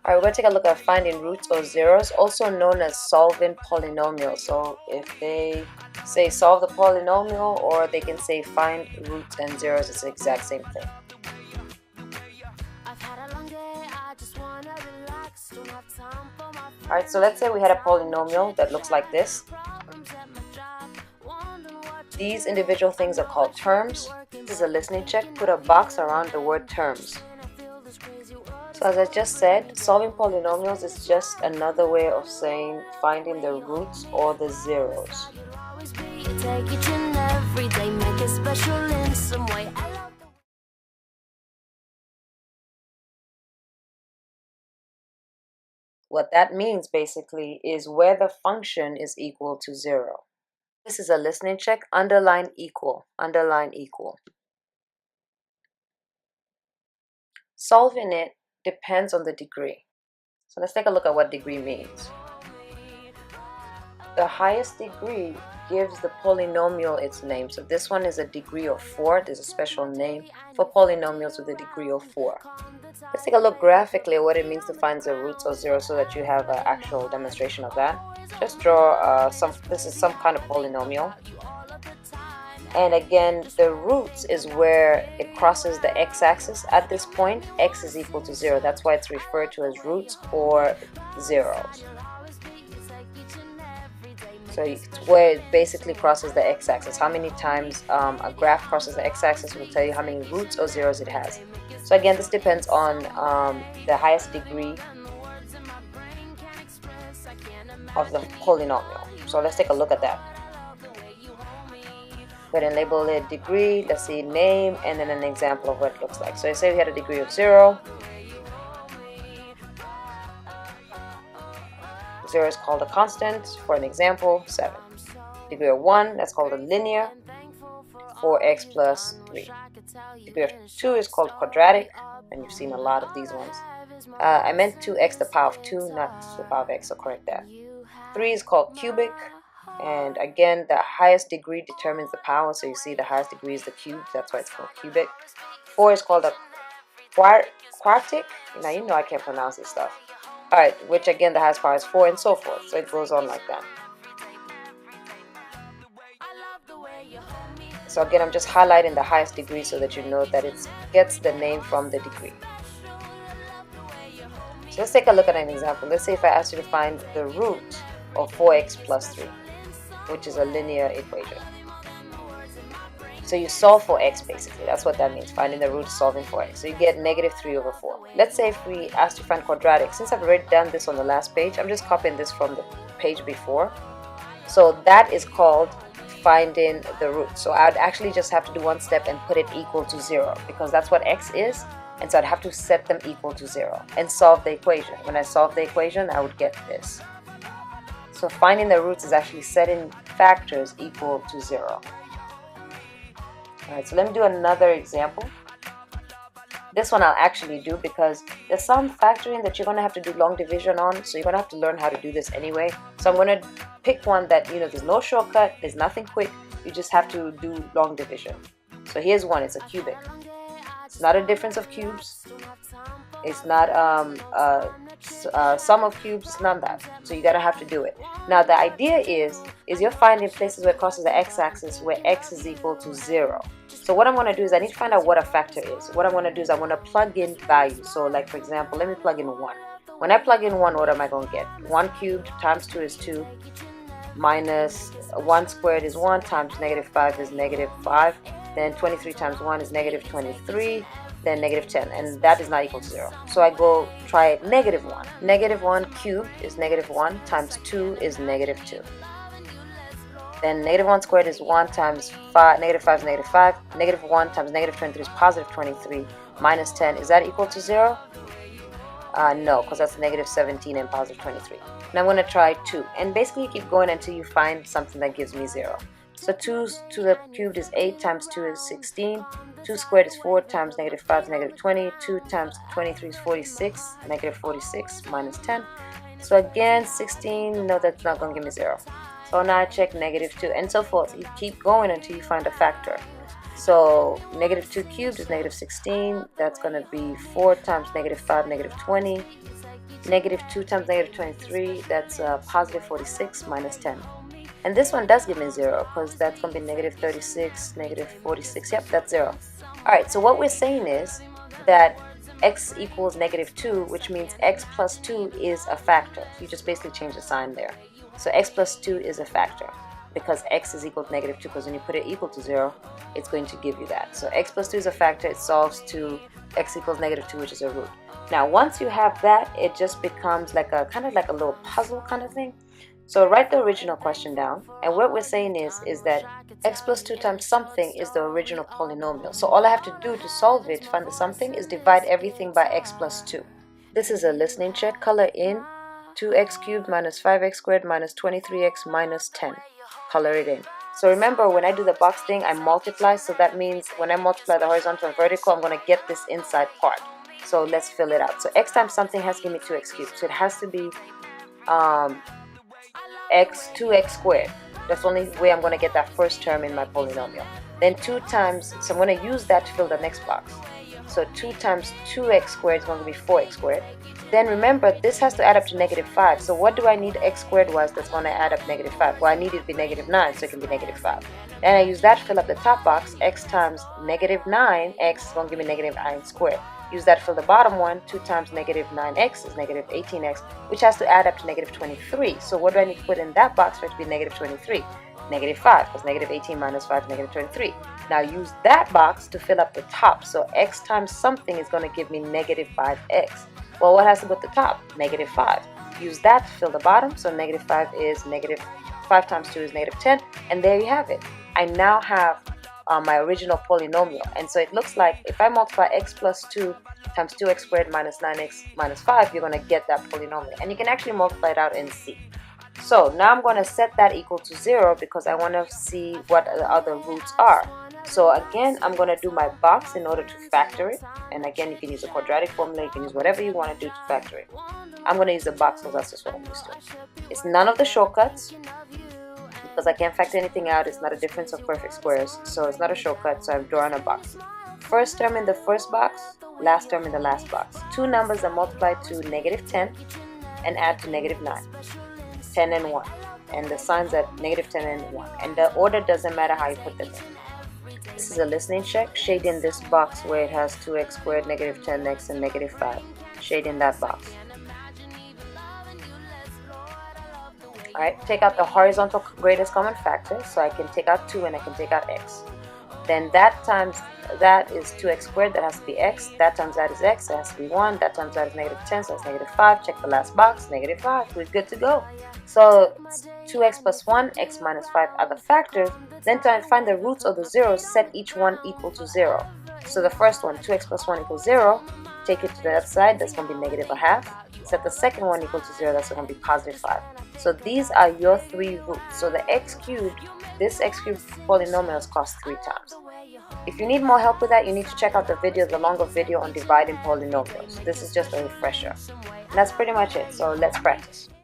Alright, we're going to take a look at finding roots or zeros, also known as solving polynomials. So if they say solve the polynomial, or they can say find roots and zeros, it's the exact same thing. Alright, so let's say we had a polynomial that looks like this. These individual things are called terms. This is a listening check. Put a box around the word terms. So as I just said, solving polynomials is just another way of saying finding the roots or the zeros. What that means basically is where the function is equal to 0. This is a listening check. Underline equal. Underline equal. Solving it depends on the degree. So let's take a look at what degree means. The highest degree gives the polynomial its name. So this one is a degree of 4. There's a special name for polynomials with a degree of 4. Let's take a look graphically at what it means to find the roots or zeros so that you have an actual demonstration of that. Just draw this is some kind of polynomial. And again, the roots is where it crosses the x-axis. At this point, x is equal to 0. That's why it's referred to as roots or zeros. So it's where it basically crosses the x-axis. How many times a graph crosses the x-axis will tell you how many roots or zeros it has. So again, this depends on the highest degree of the polynomial. So let's take a look at that. Go ahead and label it degree. Let's see name and then an example of what it looks like. So say we had a degree of 0. 0 is called a constant. For an example, 7. Degree of 1, that's called a linear. 4x plus 3. Degree of 2 is called quadratic, and you've seen a lot of these ones. I meant 2x to the power of 2, not to the power of x, so correct that. 3 is called cubic, and again, the highest degree determines the power, so you see the highest degree is the cube, that's why it's called cubic. 4 is called a quartic. Now you know I can't pronounce this stuff. Alright, which again the highest power is 4 and so forth, so it goes on like that. So again, I'm just highlighting the highest degree so that you know that it gets the name from the degree. So let's take a look at an example. Let's say if I ask you to find the root of 4x plus 3, which is a linear equation. So you solve for x basically, that's what that means, finding the root is solving for x. So you get negative 3 over 4. Let's say if we asked you to find quadratic, since I've already done this on the last page, I'm just copying this from the page before. So that is called finding the root. So I'd actually just have to do one step and put it equal to 0 because that's what x is, and so I'd have to set them equal to 0 and solve the equation. When I solve the equation, I would get this. So finding the roots is actually setting factors equal to 0. Alright, so let me do another example. This one I'll actually do because there's some factoring that you're going to have to do long division on, so you're going to have to learn how to do this anyway. So I'm going to pick one that, there's no shortcut, there's nothing quick, you just have to do long division. So here's one, it's a cubic. It's not a difference of cubes, it's not sum of cubes, it's none of that. So you gotta have to do it. Now the idea is you're finding places where it crosses the x-axis where x is equal to 0. So what I'm going to do is I need to find out what a factor is. What I'm going to do is I'm going to plug in values. So like for example, let me plug in 1. When I plug in 1, what am I going to get? 1 cubed times 2 is 2, minus 1 squared is 1, times negative 5 is negative 5, then 23 times 1 is negative 23, then negative 10, and that is not equal to 0. So I go try negative 1. Negative 1 cubed is negative 1, times 2 is negative 2. Then negative 1 squared is 1 times 5, negative 5 is negative 5. Negative 1 times negative 23 is positive 23. Minus 10, is that equal to 0? No, because that's negative 17 and positive 23. Now I'm going to try 2. And basically you keep going until you find something that gives me 0. So 2 to the cubed is 8 times 2 is 16. 2 squared is 4 times negative 5 is negative 20. 2 times 23 is 46. Negative 46 minus 10. So again, 16, no, that's not going to give me 0. So now I check negative 2 and so forth. You keep going until you find a factor. So negative 2 cubed is negative 16. That's going to be 4 times negative 5, negative 20. Negative 2 times negative 23, that's positive 46 minus 10. And this one does give me 0 because that's going to be negative 36, negative 46. Yep, that's 0. Alright, so what we're saying is that x equals negative 2, which means x plus 2 is a factor. You just basically change the sign there. So x plus 2 is a factor because x is equal to negative 2, because when you put it equal to 0, it's going to give you that. So x plus 2 is a factor. It solves to x equals negative 2, which is a root. Now, once you have that, it just becomes like a kind of like a little puzzle kind of thing. So write the original question down, and what we're saying is that x plus 2 times something is the original polynomial. So all I have to do to solve it, find the something, is divide everything by x plus 2. This is a listening check. Color in 2x cubed minus 5x squared minus 23x minus 10. Color it in. So remember, when I do the box thing, I multiply, so that means when I multiply the horizontal and vertical, I'm going to get this inside part. So let's fill it out. So x times something has to give me 2x cubed. So it has to be 2x squared. That's the only way I'm going to get that first term in my polynomial. Then 2 times, so I'm going to use that to fill the next box. So 2 times 2x squared is going to be 4x squared. Then remember, this has to add up to negative 5. So what do I need x squared was that's going to add up negative 5? Well, I need it to be negative 9, so it can be negative 5. Then I use that to fill up the top box. X times negative 9x is going to give me negative 9 squared. Use that to fill the bottom one. 2 times negative 9x is negative 18x, which has to add up to negative 23. So what do I need to put in that box for it to be negative 23? Negative 5, because negative 18 minus 5 is negative 23. Now use that box to fill up the top. So x times something is going to give me negative 5x. Well, what has to go at the top? Negative 5. Use that to fill the bottom. So negative 5 is negative 5 times 2 is negative 10. And there you have it. I now have my original polynomial. And so it looks like if I multiply x plus 2 times 2x squared minus 9x minus 5, you're going to get that polynomial. And you can actually multiply it out and see. So now I'm going to set that equal to 0 because I want to see what the other roots are. So again, I'm going to do my box in order to factor it. And again, you can use a quadratic formula. You can use whatever you want to do to factor it. I'm going to use the box because that's just what I'm used to. It's none of the shortcuts because I can't factor anything out. It's not a difference of perfect squares. So it's not a shortcut. So I've drawn a box. First term in the first box, last term in the last box. Two numbers are multiplied to negative 10 and add to negative 9. 10 and 1. And the signs are negative 10 and 1. And the order doesn't matter how you put them in. This is a listening check. Shade in this box where it has 2x squared, negative 10x, and negative 5. Shade in that box. Alright, take out the horizontal greatest common factor. So I can take out 2 and I can take out x. Then that times that is 2x squared, that has to be x. That times that is x, that has to be 1. That times that is negative 10, so that's negative 5. Check the last box, negative 5. We're good to go. So 2x plus 1, x minus 5 are the factors. Then to find the roots of the zeros, set each one equal to 0. So the first one, 2x plus 1 equals 0. Take it to the other side, that's going to be negative a half. Set the second one equal to 0, that's going to be positive 5. So these are your 3 roots. So the x cubed, this x cubed polynomials cost 3 times. If you need more help with that, you need to check out the video, the longer video on dividing polynomials. This is just a refresher. And that's pretty much it. So let's practice.